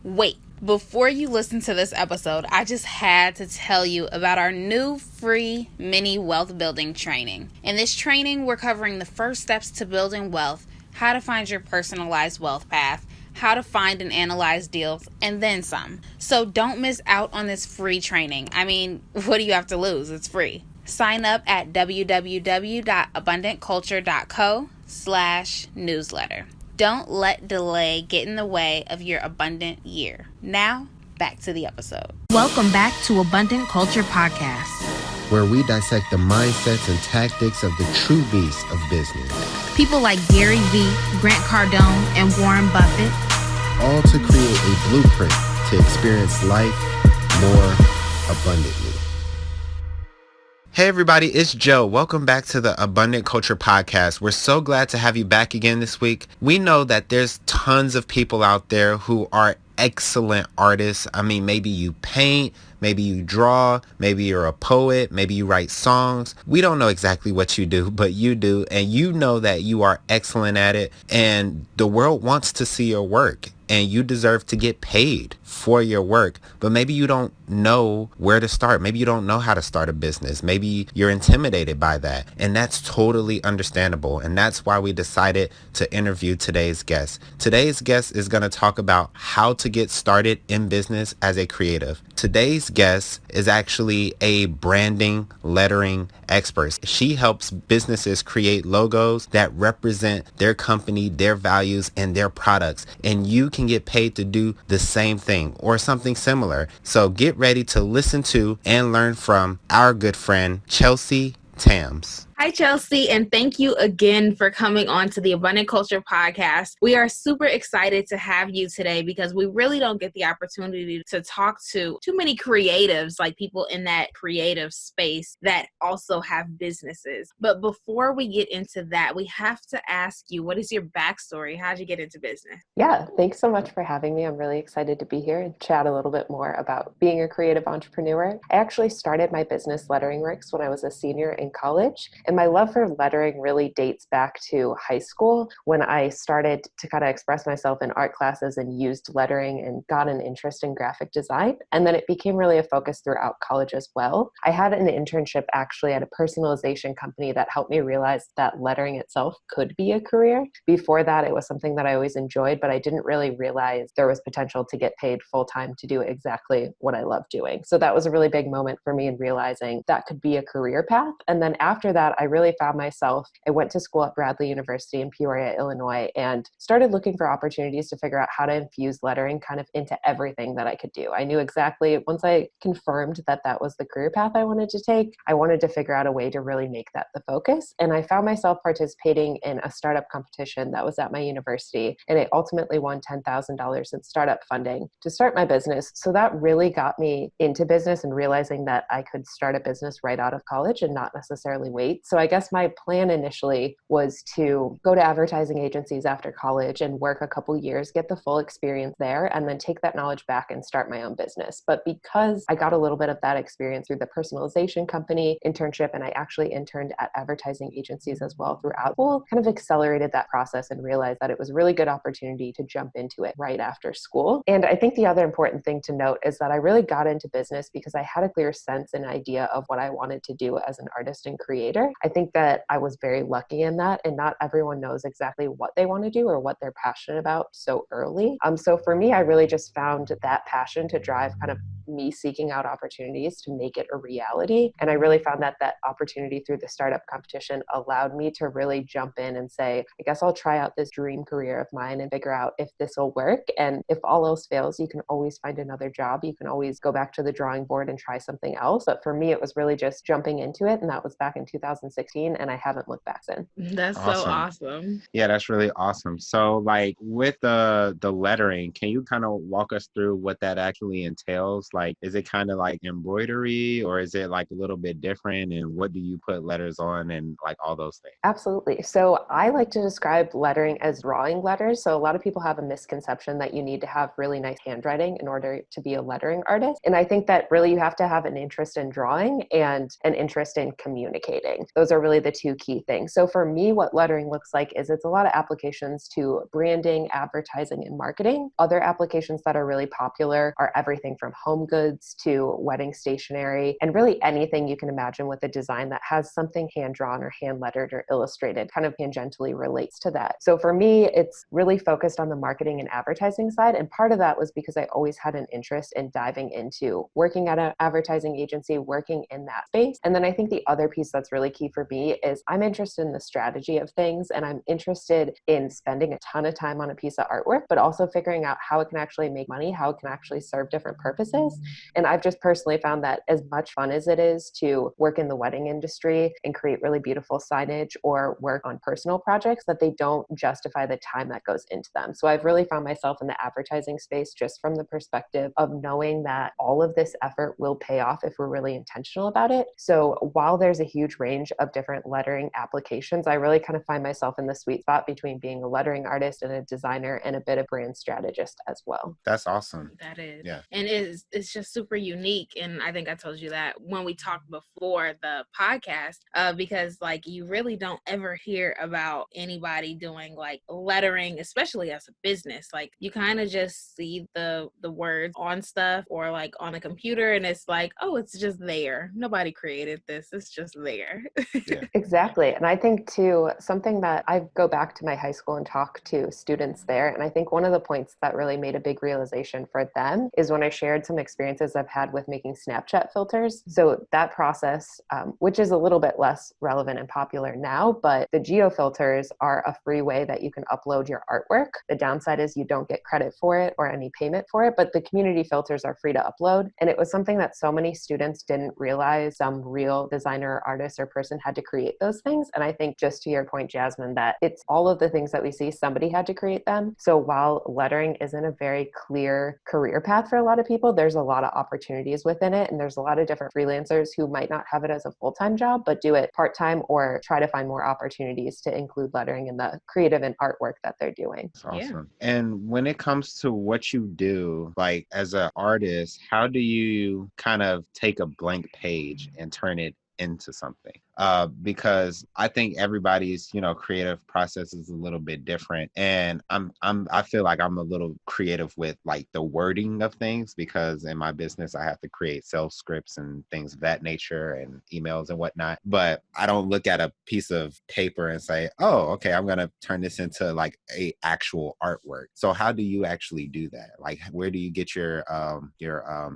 Wait, before you listen to this episode, I just had to tell you about our new free mini wealth building training. In this training, we're covering the first steps to building wealth, how to find your personalized wealth path, how to find and analyze deals, and then some. So don't miss out on this free training. I mean, what do you have to lose? It's free. Sign up at www.abundantculture.co/newsletter. Don't let delay get in the way of your abundant year. Now, back to the episode. Welcome back to Abundant Culture Podcast, where we dissect the mindsets and tactics of the true beasts of business. People like Gary Vee, Grant Cardone, and Warren Buffett. All to create a blueprint to experience life more abundantly. Hey everybody, it's Joe. Welcome back to the Abundant Culture Podcast. We're so glad to have you back again this week. We know that there's tons of people out there who are excellent artists. I mean, maybe you paint, maybe you draw, maybe you're a poet, maybe you write songs. We don't know exactly what you do, but you do, and you know that you are excellent at it, and the world wants to see your work. And you deserve to get paid for your work, but maybe you don't know where to start. Maybe you don't know how to start a business. Maybe you're intimidated by that, and that's totally understandable. And that's why we decided to interview today's guest. Today's guest is going to talk about how to get started in business as a creative. Today's guest is actually a branding, lettering expert. She helps businesses create logos that represent their company, their values, and their products. And you can get paid to do the same thing or something similar. So get ready to listen to and learn from our good friend, Chelsie Tamms. Hi, Chelsie, and thank you again for coming on to the Abundant Culture Podcast. We are super excited to have you today because we really don't get the opportunity to talk to too many creatives, like people in that creative space that also have businesses. But before we get into that, we have to ask you, what is your backstory? How'd you get into business? Yeah, thanks so much for having me. I'm really excited to be here and chat a little bit more about being a creative entrepreneur. I actually started my business Lettering Works when I was a senior in college. And my love for lettering really dates back to high school when I started to kind of express myself in art classes and used lettering and got an interest in graphic design. And then it became really a focus throughout college as well. I had an internship actually at a personalization company that helped me realize that lettering itself could be a career. Before that, it was something that I always enjoyed, but I didn't really realize there was potential to get paid full time to do exactly what I love doing. So that was a really big moment for me in realizing that could be a career path. And then after that, I really found myself, I went to school at Bradley University in Peoria, Illinois, and started looking for opportunities to figure out how to infuse lettering kind of into everything that I could do. I knew exactly, once I confirmed that that was the career path I wanted to take, I wanted to figure out a way to really make that the focus. And I found myself participating in a startup competition that was at my university, and I ultimately won $10,000 in startup funding to start my business. So that really got me into business and realizing that I could start a business right out of college and not necessarily wait. So I guess my plan initially was to go to advertising agencies after college and work a couple years, get the full experience there, and then take that knowledge back and start my own business. But because I got a little bit of that experience through the personalization company internship, and I actually interned at advertising agencies as well throughout school, kind of accelerated that process and realized that it was a really good opportunity to jump into it right after school. And I think the other important thing to note is that I really got into business because I had a clear sense and idea of what I wanted to do as an artist and creator. I think that I was very lucky in that, and not everyone knows exactly what they want to do or what they're passionate about so early. So for me, I really just found that passion to drive kind of me seeking out opportunities to make it a reality. And I really found that that opportunity through the startup competition allowed me to really jump in and say, I guess I'll try out this dream career of mine and figure out if this will work. And if all else fails, you can always find another job. You can always go back to the drawing board and try something else. But for me, it was really just jumping into it. And that was back in 2016. And I haven't looked back since. That's so awesome. Yeah, that's really awesome. So like with the lettering, can you kind of walk us through what that actually entails? Like, is it kind of like embroidery or is it like a little bit different? And what do you put letters on and like all those things? Absolutely. So I like to describe lettering as drawing letters. So a lot of people have a misconception that you need to have really nice handwriting in order to be a lettering artist. And I think that really you have to have an interest in drawing and an interest in communicating. Those are really the two key things. So for me, what lettering looks like is it's a lot of applications to branding, advertising, and marketing. Other applications that are really popular are everything from home goods to wedding stationery and really anything you can imagine with a design that has something hand drawn or hand lettered or illustrated kind of tangentially relates to that. So for me, it's really focused on the marketing and advertising side. And part of that was because I always had an interest in diving into working at an advertising agency, working in that space. And then I think the other piece that's really key for me is I'm interested in the strategy of things and I'm interested in spending a ton of time on a piece of artwork, but also figuring out how it can actually make money, how it can actually serve different purposes. And I've just personally found that as much fun as it is to work in the wedding industry and create really beautiful signage or work on personal projects, that they don't justify the time that goes into them. So I've really found myself in the advertising space just from the perspective of knowing that all of this effort will pay off if we're really intentional about it. So while there's a huge range of different lettering applications, I really kind of find myself in the sweet spot between being a lettering artist and a designer and a bit of brand strategist as well. That's awesome. That is. Yeah. And it's just super unique. And I think I told you that when we talked before the podcast, because like you really don't ever hear about anybody doing like lettering, especially as a business. Like you kind of just see the words on stuff or like on a computer and it's like, oh, it's just there. Nobody created this. It's just there. Yeah. Exactly. And I think too, something that I go back to my high school and talk to students there. And I think one of the points that really made a big realization for them is when I shared some experiences I've had with making Snapchat filters. So that process, which is a little bit less relevant and popular now, but the geo filters are a free way that you can upload your artwork. The downside is you don't get credit for it or any payment for it, but the community filters are free to upload. And it was something that so many students didn't realize some real designer, artist, or person had to create those things. And I think just to your point, Jasmine, that it's all of the things that we see, somebody had to create them. So while lettering isn't a very clear career path for a lot of people, there's a lot of opportunities within it. And there's a lot of different freelancers who might not have it as a full-time job, but do it part-time or try to find more opportunities to include lettering in the creative and artwork that they're doing. That's awesome. Yeah. And when it comes to what you do, like as an artist, how do you kind of take a blank page and turn it into something? Because I think everybody's, creative process is a little bit different. And I feel like I'm a little creative with like the wording of things, because in my business, I have to create sales scripts and things of that nature and emails and whatnot. But I don't look at a piece of paper and say, oh, okay, I'm going to turn this into like a actual artwork. So how do you actually do that? Like, where do you get your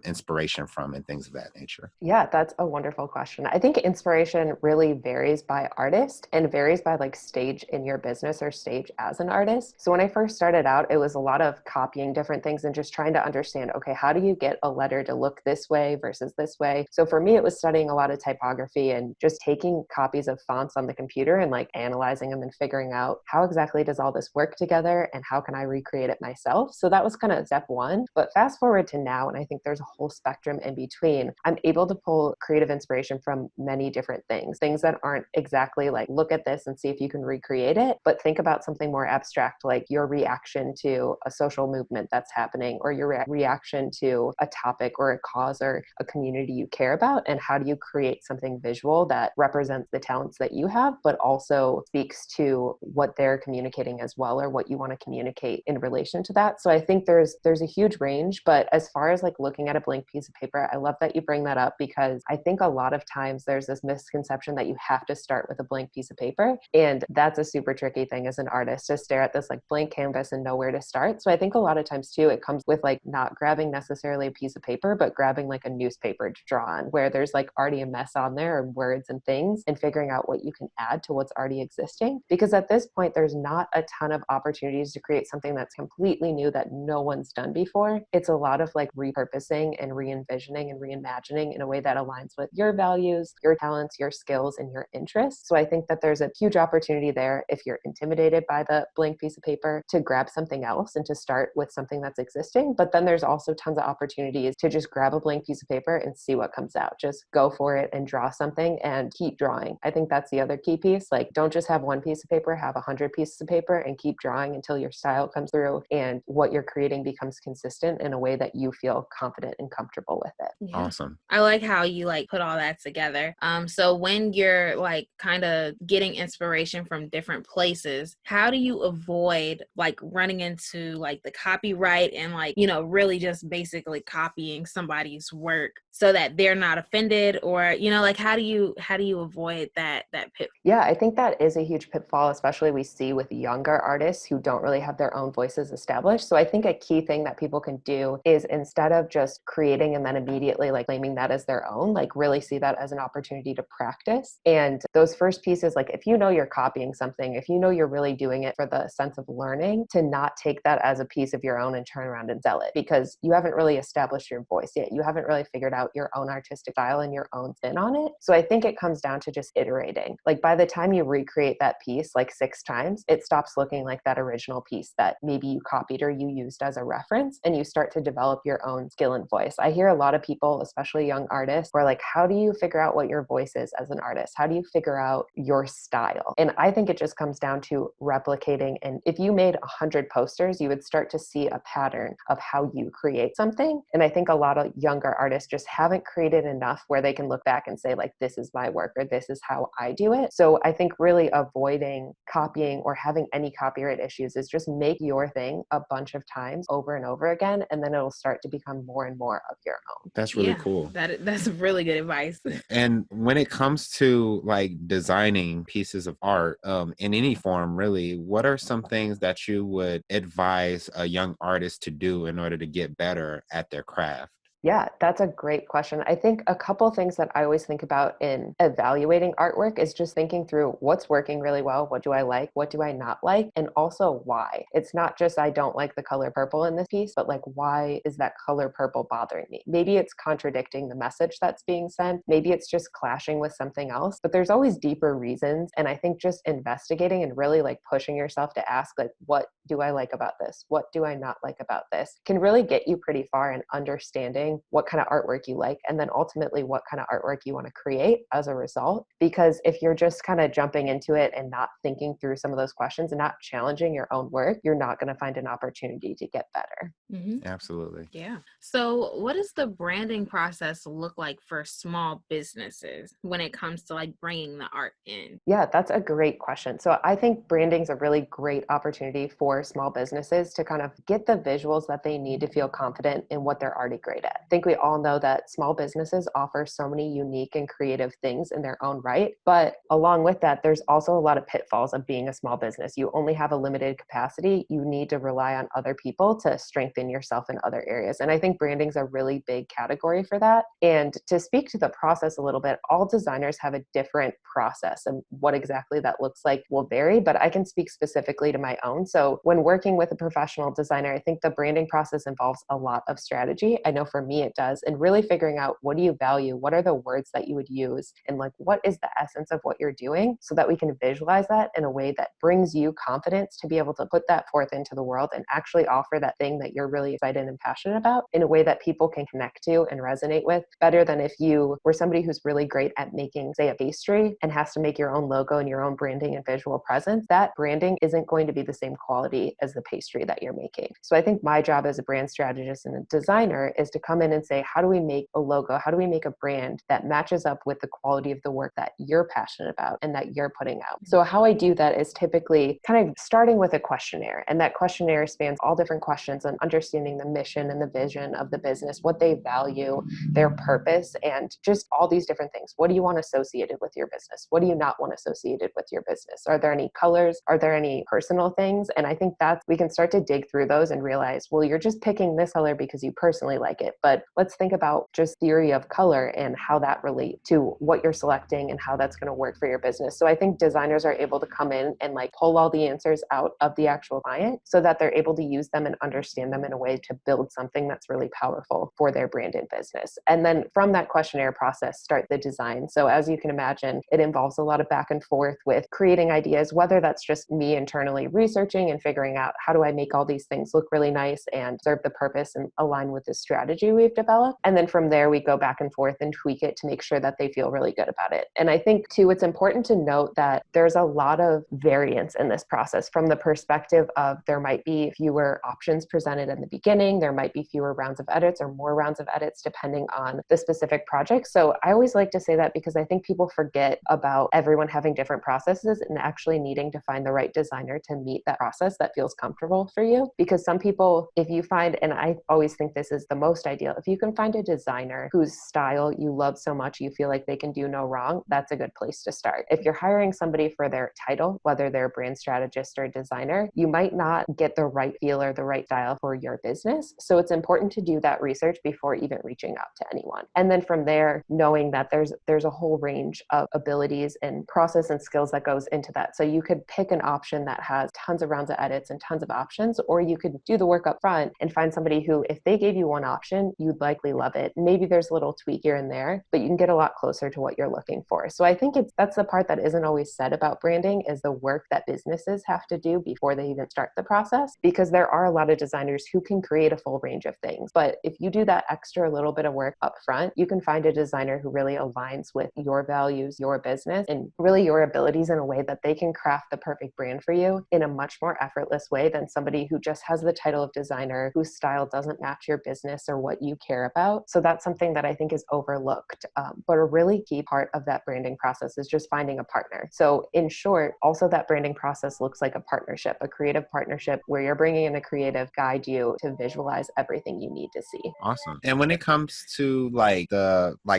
inspiration from and things of that nature? Yeah, that's a wonderful question. I think inspiration really varies by artist and varies by like stage in your business or stage as an artist. So when I first started out, it was a lot of copying different things and just trying to understand, okay, how do you get a letter to look this way versus this way? So for me, it was studying a lot of typography and just taking copies of fonts on the computer and like analyzing them and figuring out how exactly does all this work together and how can I recreate it myself? So that was kind of step one. But fast forward to now, and I think there's a whole spectrum in between, I'm able to pull creative inspiration from many different things that aren't exactly like, look at this and see if you can recreate it, but think about something more abstract, like your reaction to a social movement that's happening, or your reaction to a topic or a cause or a community you care about, and how do you create something visual that represents the talents that you have, but also speaks to what they're communicating as well, or what you want to communicate in relation to that. So I think there's a huge range, but as far as like looking at a blank piece of paper, I love that you bring that up, because I think a lot of times there's this misconception that you have to start with a blank piece of paper. And that's a super tricky thing as an artist, to stare at this like blank canvas and know where to start. So I think a lot of times too, it comes with like not grabbing necessarily a piece of paper, but grabbing like a newspaper to draw on, where there's like already a mess on there of words and things, and figuring out what you can add to what's already existing. Because at this point, there's not a ton of opportunities to create something that's completely new that no one's done before. It's a lot of like repurposing and re-envisioning and reimagining in a way that aligns with your values, your talents, your skills, skills and your interests. So I think that there's a huge opportunity there if you're intimidated by the blank piece of paper to grab something else and to start with something that's existing. But then there's also tons of opportunities to just grab a blank piece of paper and see what comes out. Just go for it and draw something and keep drawing. I think that's the other key piece. Like, don't just have one piece of paper, have 100 pieces of paper and keep drawing until your style comes through and what you're creating becomes consistent in a way that you feel confident and comfortable with it. Yeah. Awesome. I like how you like put all that together. So when you're like kind of getting inspiration from different places, how do you avoid like running into like the copyright and like, you know, really just basically copying somebody's work so that they're not offended, or, you know, like how do you avoid that pitfall? Yeah, I think that is a huge pitfall, especially we see with younger artists who don't really have their own voices established. So I think a key thing that people can do is, instead of just creating and then immediately like claiming that as their own, like really see that as an opportunity to practice. And those first pieces, like if you know you're copying something, if you know you're really doing it for the sense of learning, to not take that as a piece of your own and turn around and sell it, because you haven't really established your voice yet. You haven't really figured out your own artistic style and your own spin on it. So I think it comes down to just iterating. Like by the time you recreate that piece like 6 times, it stops looking like that original piece that maybe you copied or you used as a reference, and you start to develop your own skill and voice. I hear a lot of people, especially young artists, who are like, how do you figure out what your voice is as an artist? How do you figure out your style? And I think it just comes down to replicating. And if you made 100 posters, you would start to see a pattern of how you create something. And I think a lot of younger artists just haven't created enough where they can look back and say like, this is my work, or this is how I do it. So I think really avoiding copying or having any copyright issues is just make your thing a bunch of times over and over again, and then it'll start to become more and more of your own. That's really cool. That's really good advice. And when it comes to like designing pieces of art in any form, really, what are some things that you would advise a young artist to do in order to get better at their craft? Yeah, that's a great question. I think a couple things that I always think about in evaluating artwork is just thinking through what's working really well, what do I like, what do I not like, and also why. It's not just I don't like the color purple in this piece, but like why is that color purple bothering me? Maybe it's contradicting the message that's being sent. Maybe it's just clashing with something else, but there's always deeper reasons. And I think just investigating and really like pushing yourself to ask like, what do I like about this? What do I not like about this? Can really get you pretty far in understanding what kind of artwork you like, and then ultimately what kind of artwork you want to create as a result. Because if you're just kind of jumping into it and not thinking through some of those questions and not challenging your own work, you're not going to find an opportunity to get better. Mm-hmm. Absolutely. Yeah. So what does the branding process look like for small businesses when it comes to like bringing the art in? Yeah, that's a great question. So I think branding is a really great opportunity for small businesses to kind of get the visuals that they need to feel confident in what they're already great at. I think we all know that small businesses offer so many unique and creative things in their own right. But along with that, there's also a lot of pitfalls of being a small business. You only have a limited capacity. You need to rely on other people to strengthen yourself in other areas. And I think branding is a really big category for that. And to speak to the process a little bit, all designers have a different process, and what exactly that looks like will vary, but I can speak specifically to my own. So when working with a professional designer, I think the branding process involves a lot of strategy. I know for me it does, and really figuring out what do you value, what are the words that you would use, and like what is the essence of what you're doing, so that we can visualize that in a way that brings you confidence to be able to put that forth into the world and actually offer that thing that you're really excited and passionate about in a way that people can connect to and resonate with, better than if you were somebody who's really great at making, say, a pastry and has to make your own logo and your own branding and visual presence. That branding isn't going to be the same quality as the pastry that you're making. So I think my job as a brand strategist and a designer is to come in and say, how do we make a logo? How do we make a brand that matches up with the quality of the work that you're passionate about and that you're putting out? So how I do that is typically kind of starting with a questionnaire, and that questionnaire spans all different questions on understanding the mission and the vision of the business, what they value, their purpose, and just all these different things. What do you want associated with your business? What do you not want associated with your business? Are there any colors? Are there any personal things? And I think that we can start to dig through those and realize, well, you're just picking this color because you personally like it, but but let's think about just theory of color and how that relates to what you're selecting and how that's going to work for your business. So I think designers are able to come in and like pull all the answers out of the actual client so that they're able to use them and understand them in a way to build something that's really powerful for their brand and business. And then from that questionnaire process, start the design. So as you can imagine, it involves a lot of back and forth with creating ideas, whether that's just me internally researching and figuring out how do I make all these things look really nice and serve the purpose and align with the strategy we've developed. And then from there, we go back and forth and tweak it to make sure that they feel really good about it. And I think too, it's important to note that there's a lot of variance in this process from the perspective of there might be fewer options presented in the beginning, there might be fewer rounds of edits or more rounds of edits depending on the specific project. So I always like to say that because I think people forget about everyone having different processes and actually needing to find the right designer to meet that process that feels comfortable for you. Because some people, if you find, and I always think this is the most ideal, if you can find a designer whose style you love so much, you feel like they can do no wrong, that's a good place to start. If you're hiring somebody for their title, whether they're a brand strategist or a designer, you might not get the right feel or the right style for your business. So it's important to do that research before even reaching out to anyone. And then from there, knowing that there's a whole range of abilities and process and skills that goes into that. So you could pick an option that has tons of rounds of edits and tons of options, or you could do the work up front and find somebody who, if they gave you one option, you'd likely love it. Maybe there's a little tweak here and there, but you can get a lot closer to what you're looking for. So I think that's the part that isn't always said about branding, is the work that businesses have to do before they even start the process, because there are a lot of designers who can create a full range of things. But if you do that extra little bit of work up front, you can find a designer who really aligns with your values, your business, and really your abilities in a way that they can craft the perfect brand for you in a much more effortless way than somebody who just has the title of designer, whose style doesn't match your business or what you care about. So that's something that I think is overlooked. But a really key part of that branding process is just finding a partner. So in short, also that branding process looks like a partnership, a creative partnership where you're bringing in a creative guide you to visualize everything you need to see. Awesome. And when it comes to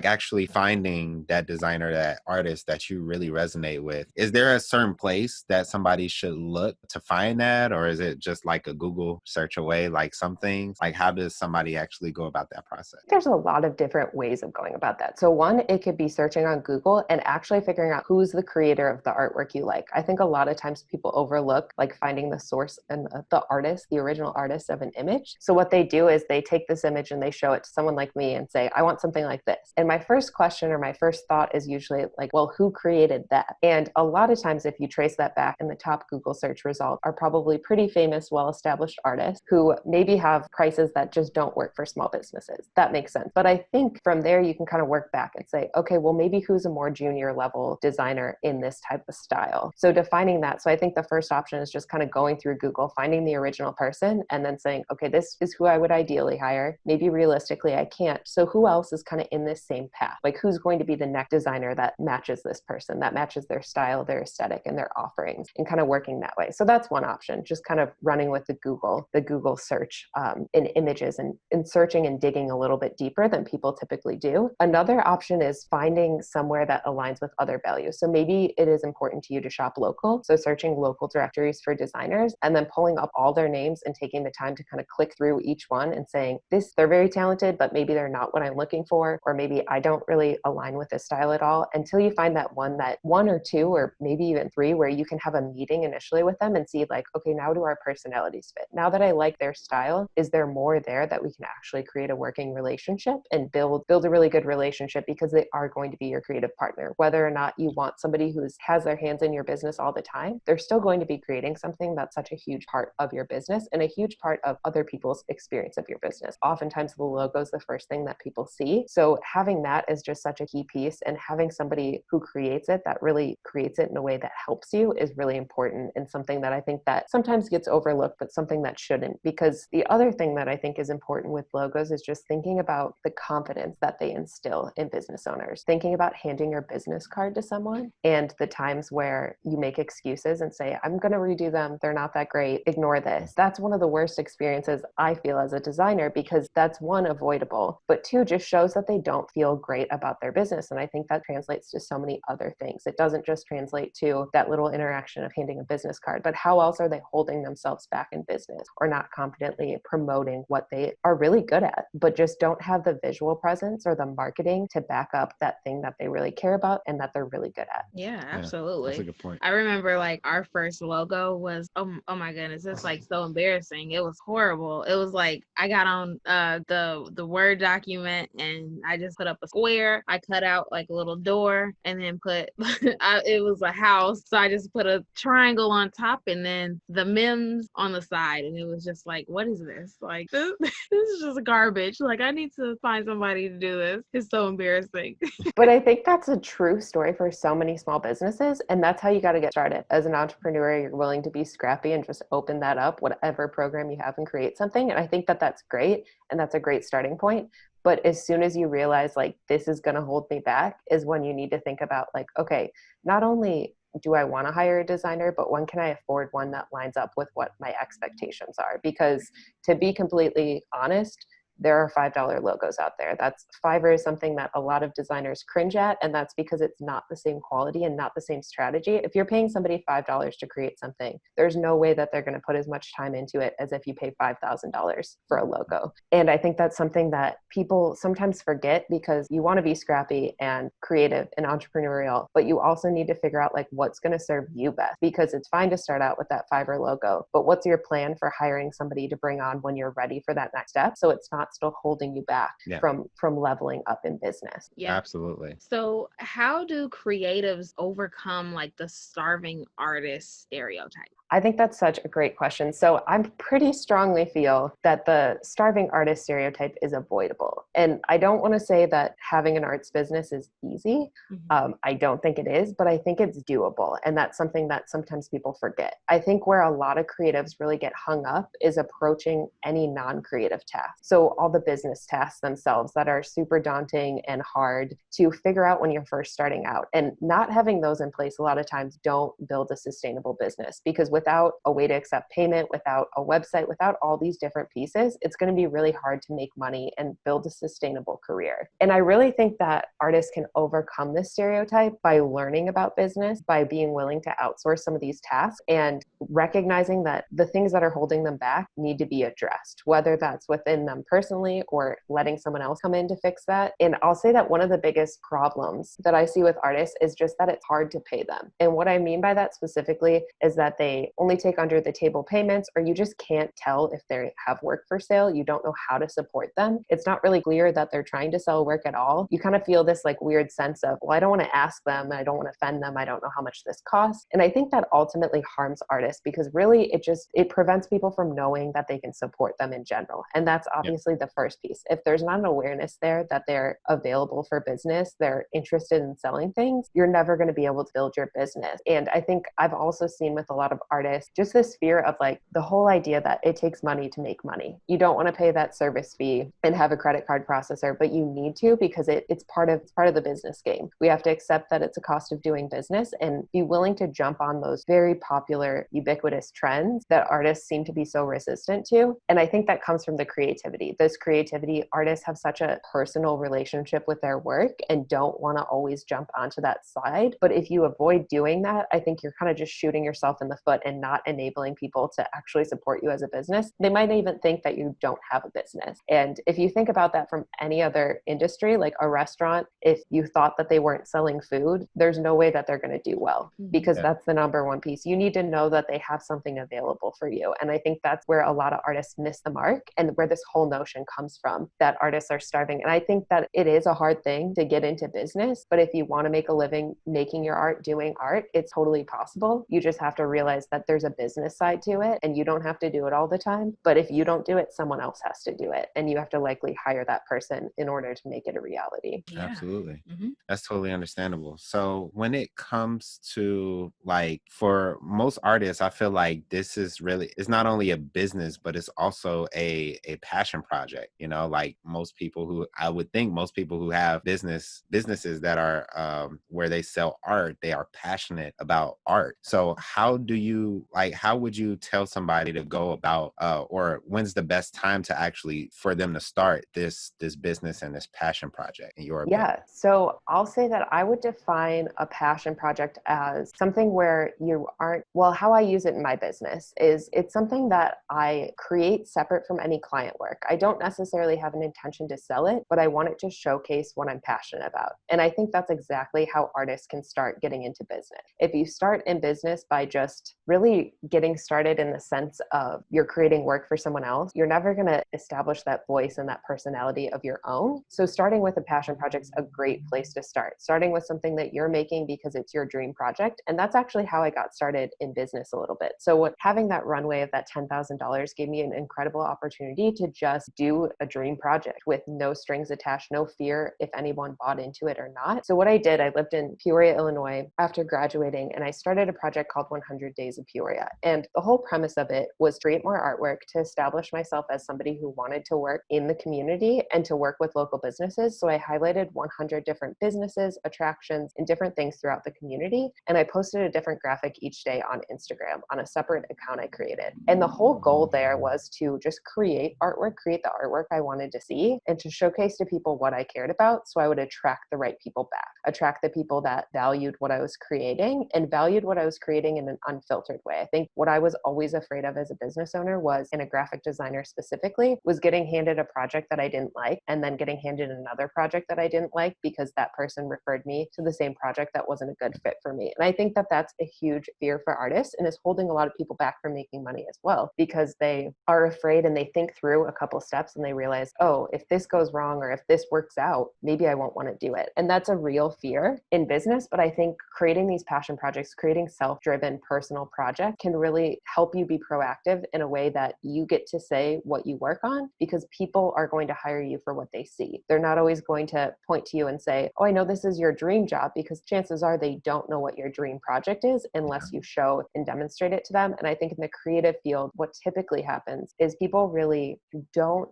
actually finding that designer, that artist that you really resonate with, is there a certain place that somebody should look to find that? Or is it just like a Google search away, like some things? Like how does somebody actually go about that process? There's a lot of different ways of going about that. So one, it could be searching on Google and actually figuring out who's the creator of the artwork you like. I think a lot of times people overlook like finding the source and the artist, the original artist of an image. So what they do is they take this image and they show it to someone like me and say, I want something like this. And my first question or my first thought is usually like, well, who created that? And a lot of times if you trace that back, in the top Google search results are probably pretty famous, well-established artists who maybe have prices that just don't work for small businesses. That makes sense. But I think from there, you can kind of work back and say, okay, well, maybe who's a more junior level designer in this type of style? So defining that. So I think the first option is just kind of going through Google, finding the original person and then saying, okay, this is who I would ideally hire. Maybe realistically, I can't. So who else is kind of in this same path? Like who's going to be the next designer that matches this person, that matches their style, their aesthetic, and their offerings, and kind of working that way. So that's one option, just kind of running with the Google search in images and searching and digging a little bit deeper than people typically do. Another option is finding somewhere that aligns with other values. So maybe it is important to you to shop local. So searching local directories for designers and then pulling up all their names and taking the time to kind of click through each one and saying, they're very talented, but maybe they're not what I'm looking for, or maybe I don't really align with this style at all, until you find that one or two, or maybe even three, where you can have a meeting initially with them and see like, okay, now do our personalities fit? Now that I like their style, is there more there that we can actually create a working relationship and build a really good relationship, because they are going to be your creative partner. Whether or not you want somebody who has their hands in your business all the time, they're still going to be creating something that's such a huge part of your business and a huge part of other people's experience of your business. Oftentimes the logo is the first thing that people see. So having that is just such a key piece, and having somebody who creates it, that really creates it in a way that helps you, is really important, and something that I think that sometimes gets overlooked, but something that shouldn't. Because the other thing that I think is important with logos is just thinking about the confidence that they instill in business owners. Thinking about handing your business card to someone and the times where you make excuses and say, I'm going to redo them, they're not that great, ignore this. That's one of the worst experiences I feel as a designer, because that's one, avoidable, but two, just shows that they don't feel great about their business. And I think that translates to so many other things. It doesn't just translate to that little interaction of handing a business card, but how else are they holding themselves back in business or not confidently promoting what they are really good at? but just don't have the visual presence or the marketing to back up that thing that they really care about and that they're really good at. Yeah, absolutely. That's a good point. I remember like our first logo was, oh my goodness, it's like so embarrassing. It was horrible. It was like I got on the Word document and I just put up a square. I cut out like a little door and then put it was a house. So I just put a triangle on top and then the memes on the side. And it was just like, what is this? Like this is just garbage. Like I need to find somebody to do this. It's so embarrassing. But I think that's a true story for so many small businesses. And that's how you got to get started. As an entrepreneur, you're willing to be scrappy and just open that up, whatever program you have, and create something. And I think that that's great. And that's a great starting point. But as soon as you realize like this is going to hold me back is when you need to think about like, okay, not only do I want to hire a designer, but when can I afford one that lines up with what my expectations are? Because to be completely honest, there are $5 logos out there. That's Fiverr is something that a lot of designers cringe at, and that's because it's not the same quality and not the same strategy. If you're paying somebody $5 to create something, there's no way that they're going to put as much time into it as if you pay $5,000 for a logo. And I think that's something that people sometimes forget because you want to be scrappy and creative and entrepreneurial, but you also need to figure out like what's going to serve you best, because it's fine to start out with that Fiverr logo, but what's your plan for hiring somebody to bring on when you're ready for that next step? So it's not still holding you back from leveling up in business. Yeah, absolutely. So how do creatives overcome like the starving artist stereotype? I think that's such a great question. So I pretty strongly feel that the starving artist stereotype is avoidable. And I don't want to say that having an arts business is easy. I don't think it is, but I think it's doable. And that's something that sometimes people forget. I think where a lot of creatives really get hung up is approaching any non-creative task. So all the business tasks themselves that are super daunting and hard to figure out when you're first starting out. And not having those in place a lot of times don't build a sustainable business, because without a way to accept payment, without a website, without all these different pieces, it's going to be really hard to make money and build a sustainable career. And I really think that artists can overcome this stereotype by learning about business, by being willing to outsource some of these tasks and recognizing that the things that are holding them back need to be addressed, whether that's within them personally or letting someone else come in to fix that. And I'll say that one of the biggest problems that I see with artists is just that it's hard to pay them. And what I mean by that specifically is that they only take under the table payments, or you just can't tell if they have work for sale. You don't know how to support them. It's not really clear that they're trying to sell work at all. You kind of feel this like weird sense of, well, I don't want to ask them. I don't want to offend them. I don't know how much this costs. And I think that ultimately harms artists, because really it prevents people from knowing that they can support them in general. And that's obviously the first piece. If there's not an awareness there that they're available for business, they're interested in selling things, you're never going to be able to build your business. And I think I've also seen with a lot of artists just this fear of like the whole idea that it takes money to make money. You don't want to pay that service fee and have a credit card processor, but you need to, because it's part of the business game. We have to accept that it's a cost of doing business and be willing to jump on those very popular, ubiquitous trends that artists seem to be so resistant to. And I think that comes from the creativity. This creativity, artists have such a personal relationship with their work and don't want to always jump onto that side. But if you avoid doing that, I think you're kind of just shooting yourself in the foot and not enabling people to actually support you as a business. They might even think that you don't have a business. And if you think about that from any other industry, like a restaurant, if you thought that they weren't selling food, there's no way that they're going to do well, because that's the number one piece. You need to know that they have something available for you. And I think that's where a lot of artists miss the mark and where this whole notion comes from, that artists are starving. And I think that it is a hard thing to get into business, but if you want to make a living making your art, doing art, it's totally possible. You just have to realize that there's a business side to it and you don't have to do it all the time. But if you don't do it, someone else has to do it. And you have to likely hire that person in order to make it a reality. Yeah. Absolutely. That's totally understandable. So when it comes to like, for most artists, I feel like this is really, it's not only a business, but it's also a passion project. You know, like most people who, I would think most people who have businesses that are where they sell art, they are passionate about art. So how do you how would you tell somebody to go about, or when's the best time to actually for them to start this business and this passion project in your opinion? Yeah, so I'll say that I would define a passion project as something where you aren't, well, how I use it in my business is it's something that I create separate from any client work. I don't necessarily have an intention to sell it, but I want it to showcase what I'm passionate about. And I think that's exactly how artists can start getting into business. If you start in business by just really getting started in the sense of you're creating work for someone else, you're never going to establish that voice and that personality of your own. So starting with a passion project a great place to start, starting with something that you're making because it's your dream project. And that's actually how I got started in business a little bit. So having that runway of that $10,000 gave me an incredible opportunity to just do a dream project with no strings attached, no fear if anyone bought into it or not. So what I did, I lived in Peoria, Illinois after graduating, and I started a project called 100 Days of Peoria. And the whole premise of it was to create more artwork, to establish myself as somebody who wanted to work in the community and to work with local businesses. So I highlighted 100 different businesses, attractions, and different things throughout the community. And I posted a different graphic each day on Instagram on a separate account I created. And the whole goal there was to just create the artwork I wanted to see, and to showcase to people what I cared about. So I would attract the right people back, attract the people that valued what I was creating and valued what I was creating in an unfiltered way. I think what I was always afraid of as a business owner was, and a graphic designer specifically, was getting handed a project that I didn't like and then getting handed another project that I didn't like because that person referred me to the same project that wasn't a good fit for me. And I think that that's a huge fear for artists and is holding a lot of people back from making money as well, because they are afraid and they think through a couple steps and they realize, oh, if this goes wrong or if this works out, maybe I won't want to do it. And that's a real fear in business. But I think creating these passion projects, creating self-driven personal projects can really help you be proactive in a way that you get to say what you work on, because people are going to hire you for what they see. They're not always going to point to you and say, oh, I know this is your dream job, because chances are they don't know what your dream project is unless you show and demonstrate it to them. And I think in the creative field, what typically happens is people really don't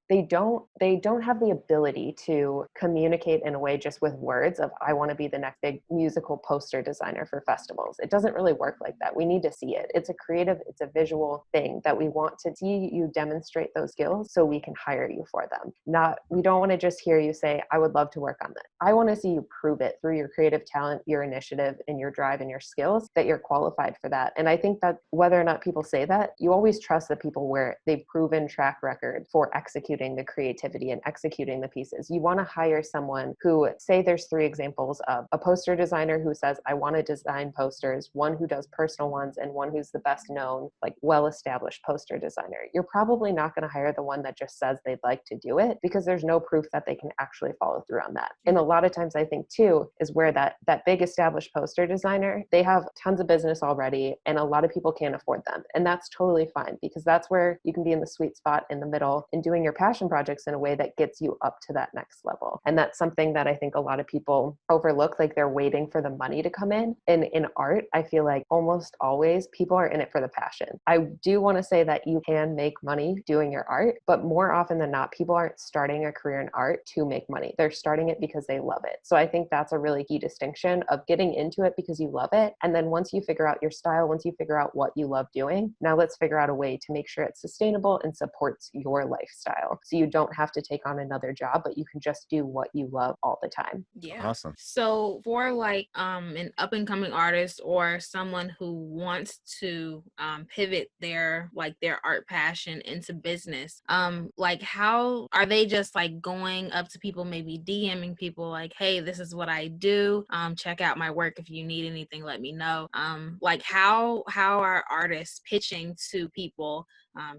have the ability to communicate in a way just with words of, I want to be the next big musical poster designer for festivals. It doesn't really work like that. We need to see it. It's a creative, it's a visual thing that we want to see you demonstrate those skills so we can hire you for them. We don't want to just hear you say, I would love to work on this. I want to see you prove it through your creative talent, your initiative, and your drive and your skills that you're qualified for that. And I think that whether or not people say that, you always trust the people where they've proven track record for executing the creativity and executing the pieces. You want to hire someone who, say there's 3 examples of a poster designer who says, I want to design posters, one who does personal ones, and one who's the best known, like well-established poster designer. You're probably not going to hire the one that just says they'd like to do it, because there's no proof that they can actually follow through on that. And a lot of times I think too is where that big established poster designer, they have tons of business already and a lot of people can't afford them. And that's totally fine, because that's where you can be in the sweet spot in the middle and doing your passion projects in a way that gets you up to that next level. And that's something that I think a lot of people overlook, like they're waiting for the money to come in. And in art, I feel like almost always people are in it for the passion. I do want to say that you can make money doing your art, but more often than not, people aren't starting a career in art to make money. They're starting it because they love it. So I think that's a really key distinction of getting into it because you love it. And then once you figure out your style, once you figure out what you love doing, now let's figure out a way to make sure it's sustainable and supports your lifestyle. So you don't have to take on another job, but you can just do what you love all the time. Yeah. Awesome. So for like an up and coming artist or someone who wants to pivot their art passion into business, like how are they just like going up to people, maybe DMing people like, hey, this is what I do. Check out my work. If you need anything, let me know. Like how are artists pitching to people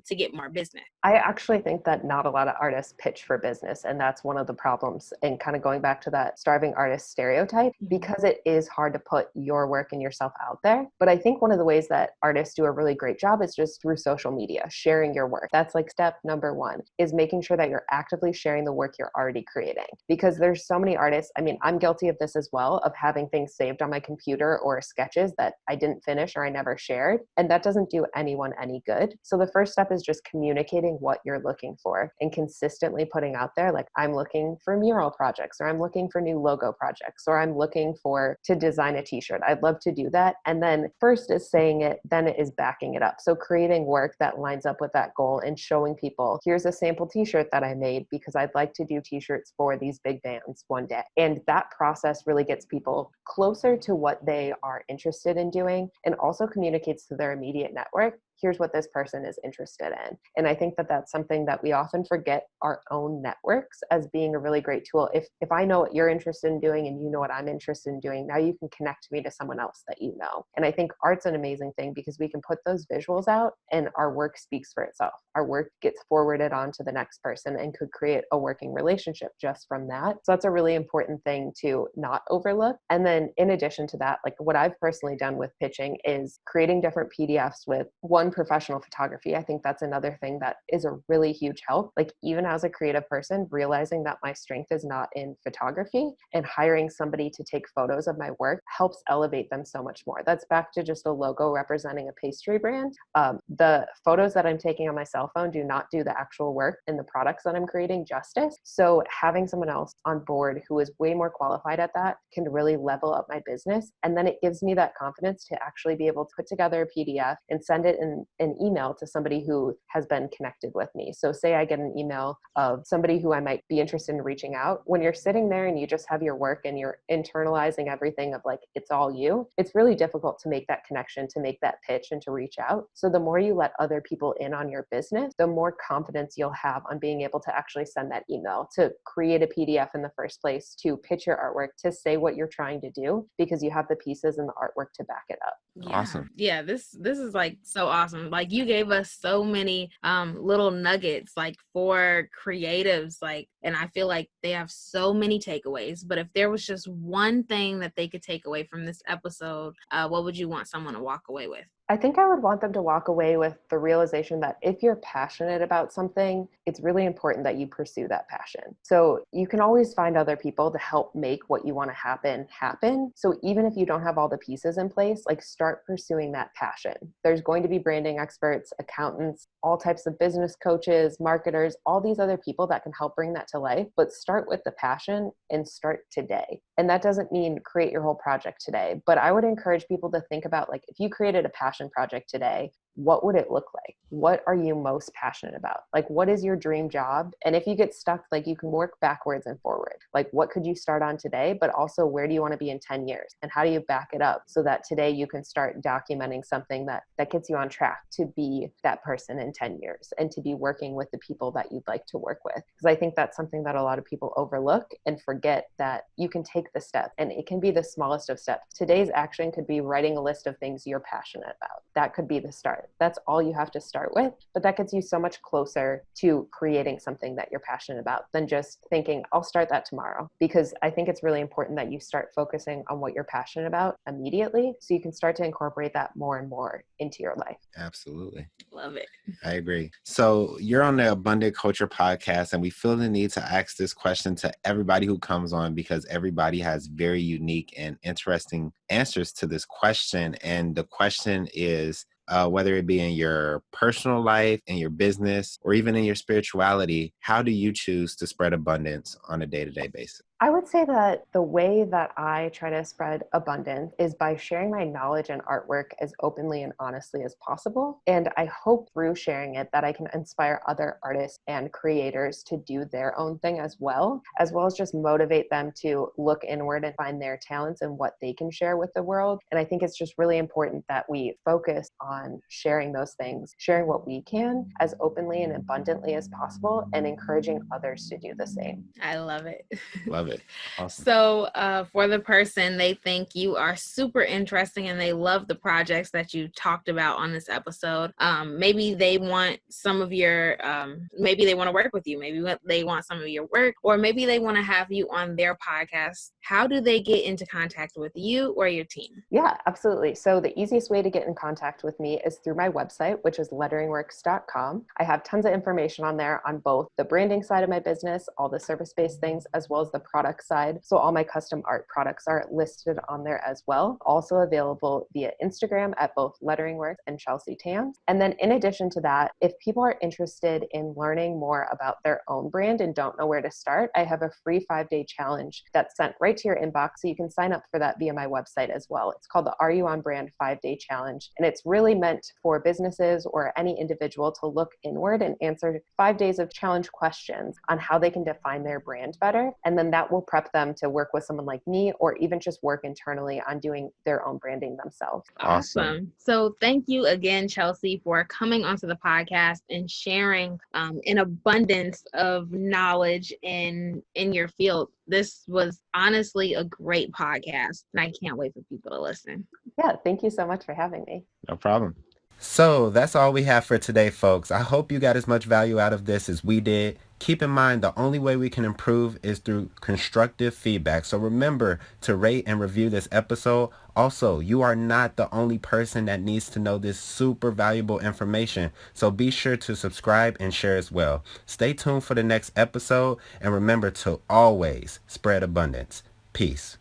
to get more business? I actually think that not a lot of artists pitch for business. And that's one of the problems. And kind of going back to that starving artist stereotype, because it is hard to put your work and yourself out there. But I think one of the ways that artists do a really great job is just through social media, sharing your work. That's like step number 1, is making sure that you're actively sharing the work you're already creating. Because there's so many artists, I mean, I'm guilty of this as well, of having things saved on my computer or sketches that I didn't finish or I never shared. And that doesn't do anyone any good. So the first first step is just communicating what you're looking for and consistently putting out there, like, I'm looking for mural projects, or I'm looking for new logo projects, or I'm looking to design a t-shirt. I'd love to do that. And then first is saying it, then it is backing it up. So creating work that lines up with that goal and showing people, here's a sample t-shirt that I made because I'd like to do t-shirts for these big bands one day. And that process really gets people closer to what they are interested in doing, and also communicates to their immediate network, here's what this person is interested in. And I think that that's something that we often forget our own networks as being a really great tool. If I know what you're interested in doing and you know what I'm interested in doing, now you can connect me to someone else that you know. And I think art's an amazing thing because we can put those visuals out and our work speaks for itself. Our work gets forwarded on to the next person and could create a working relationship just from that. So that's a really important thing to not overlook. And then in addition to that, like what I've personally done with pitching is creating different PDFs with one, professional photography. I think that's another thing that is a really huge help. Like even as a creative person, realizing that my strength is not in photography and hiring somebody to take photos of my work helps elevate them so much more. That's back to just a logo representing a pastry brand. The photos that I'm taking on my cell phone do not do the actual work and the products that I'm creating justice. So having someone else on board who is way more qualified at that can really level up my business. And then it gives me that confidence to actually be able to put together a PDF and send it in an email to somebody who has been connected with me. So say I get an email of somebody who I might be interested in reaching out. When you're sitting there and you just have your work and you're internalizing everything of like, it's all you, it's really difficult to make that connection, to make that pitch and to reach out. So the more you let other people in on your business, the more confidence you'll have on being able to actually send that email, to create a PDF in the first place, to pitch your artwork, to say what you're trying to do, because you have the pieces and the artwork to back it up. Yeah. Awesome. Yeah, this is like so awesome. Like you gave us so many little nuggets like for creatives, like, and I feel like they have so many takeaways, but if there was just one thing that they could take away from this episode, what would you want someone to walk away with? I think I would want them to walk away with the realization that if you're passionate about something, it's really important that you pursue that passion. So you can always find other people to help make what you want to happen. So even if you don't have all the pieces in place, like start pursuing that passion. There's going to be branding experts, accountants, all types of business coaches, marketers, all these other people that can help bring that to life, but start with the passion and start today. And that doesn't mean create your whole project today, but I would encourage people to think about, like, if you created a passion project today, what would it look like? What are you most passionate about? Like, what is your dream job? And if you get stuck, like, you can work backwards and forward. Like, what could you start on today? But also, where do you want to be in 10 years? And how do you back it up so that today you can start documenting something that gets you on track to be that person in 10 years and to be working with the people that you'd like to work with? Because I think that's something that a lot of people overlook and forget, that you can take the step, and it can be the smallest of steps. Today's action could be writing a list of things you're passionate about. That could be the start. That's all you have to start with, but that gets you so much closer to creating something that you're passionate about than just thinking, I'll start that tomorrow. Because I think it's really important that you start focusing on what you're passionate about immediately, so you can start to incorporate that more and more into your life. Absolutely. Love it. I agree. So you're on the Abundant Culture podcast, and we feel the need to ask this question to everybody who comes on, because everybody has very unique and interesting answers to this question. And the question is, whether it be in your personal life, in your business, or even in your spirituality, how do you choose to spread abundance on a day-to-day basis? I would say that the way that I try to spread abundance is by sharing my knowledge and artwork as openly and honestly as possible. And I hope through sharing it that I can inspire other artists and creators to do their own thing as well as just motivate them to look inward and find their talents and what they can share with the world. And I think it's just really important that we focus on sharing those things, sharing what we can as openly and abundantly as possible, and encouraging others to do the same. I love it. Love it. Awesome. So for the person, they think you are super interesting and they love the projects that you talked about on this episode. Maybe they want some of your, maybe they want to work with you. Maybe they want some of your work, or maybe they want to have you on their podcast. How do they get into contact with you or your team? Yeah, absolutely. So the easiest way to get in contact with me is through my website, which is letteringworks.com. I have tons of information on there on both the branding side of my business, all the service-based things, as well as the product side. So all my custom art products are listed on there as well. Also available via Instagram at both Lettering Works and Chelsie Tamms. And then in addition to that, if people are interested in learning more about their own brand and don't know where to start, I have a free 5-day challenge that's sent right to your inbox. So you can sign up for that via my website as well. It's called the Are You On Brand 5-Day Challenge. And it's really meant for businesses or any individual to look inward and answer 5 days of challenge questions on how they can define their brand better. And then that will prep them to work with someone like me or even just work internally on doing their own branding themselves. Awesome. So thank you again, Chelsie, for coming onto the podcast and sharing an abundance of knowledge in your field. This was honestly a great podcast, and I can't wait for people to listen. Yeah, thank you so much for having me. No problem. So that's all we have for today, folks. I hope you got as much value out of this as we did. Keep in mind, the only way we can improve is through constructive feedback. So remember to rate and review this episode. Also, you are not the only person that needs to know this super valuable information. So be sure to subscribe and share as well. Stay tuned for the next episode. And remember to always spread abundance. Peace.